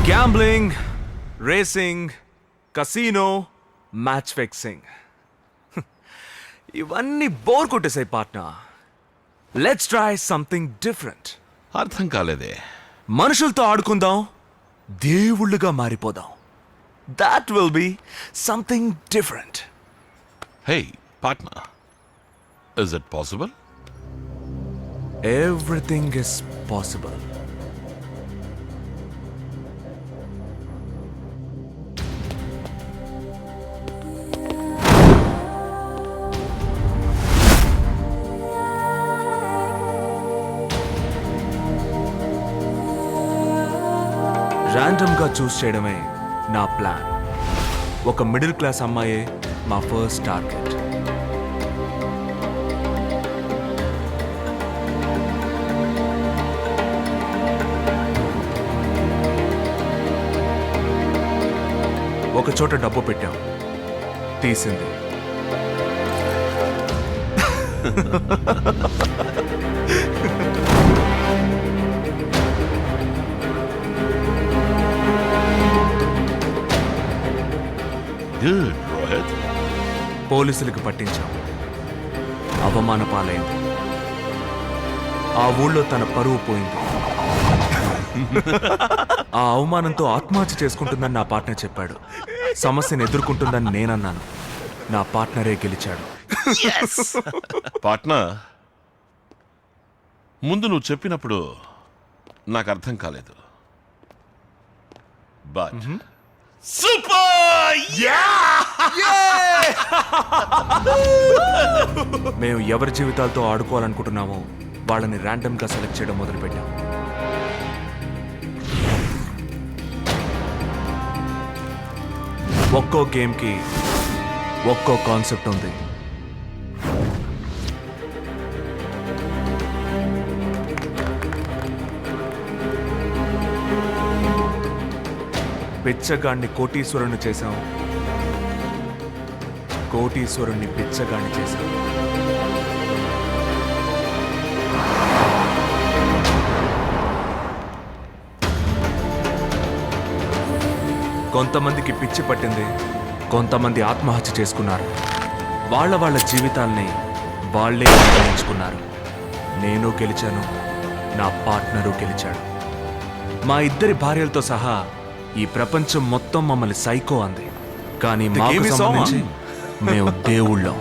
Gambling, racing, casino, match fixing, ఇవన్నీ bore కొట్టేసాయి partner. Let's try something different. అర్థం కాలేదే. మనుషులతో ఆడుకుందాం, దేవుళ్ళుగా మారిపోదాం. That will be something different. Hey partner, is it possible? Everything is possible. ర్యాండమ్గా చూస్ చేయడమే నా ప్లాన్. ఒక మిడిల్ క్లాస్ అమ్మాయే మా ఫస్ట్ టార్గెట్. ఒక చోట డబ్బు పెట్టాం, తీసింది. గుడ్ రోహిత్. పోలీసులకు పట్టించాం, అవమాన పాలైంది. ఆ ఊళ్ళో తన పరువు పోయింది. ఆ అవమానంతో ఆత్మహత్య చేసుకుంటుందని నా పార్ట్నర్ చెప్పాడు. సమస్యను ఎదుర్కొంటుందని నేనన్నాను. నా పార్ట్నరే గెలిచాడు. పార్ట్నర్, ముందు నువ్వు చెప్పినప్పుడు నాకు అర్థం కాలేదు. But super! మేము ఎవరి జీవితాలతో ఆడుకోవాలనుకుంటున్నామో వాళ్ళని ర్యాండమ్గా సెలెక్ట్ చేయడం మొదలుపెట్టాం. ఒక్కో గేమ్కి ఒక్కో కాన్సెప్ట్ ఉంది. బిచ్చగాడిని కోటీశ్వరుని చేశాం, కోటీశ్వరుణ్ణి బిచ్చగాడిని చేశాం. కొంతమందికి పిచ్చి పట్టింది, కొంతమంది ఆత్మహత్య చేసుకున్నారు. వాళ్ళ జీవితాల్ని వాళ్ళే నిర్ణయించుకున్నారు. నేను గెలిచాను, నా పార్ట్నరు గెలిచాడు. మా ఇద్దరి భార్యలతో సహా ఈ ప్రపంచం మొత్తం మమ్మల్ని సైకో అంది. కానీ మాకు సంబంధించి మేము దేవుళ్ళం.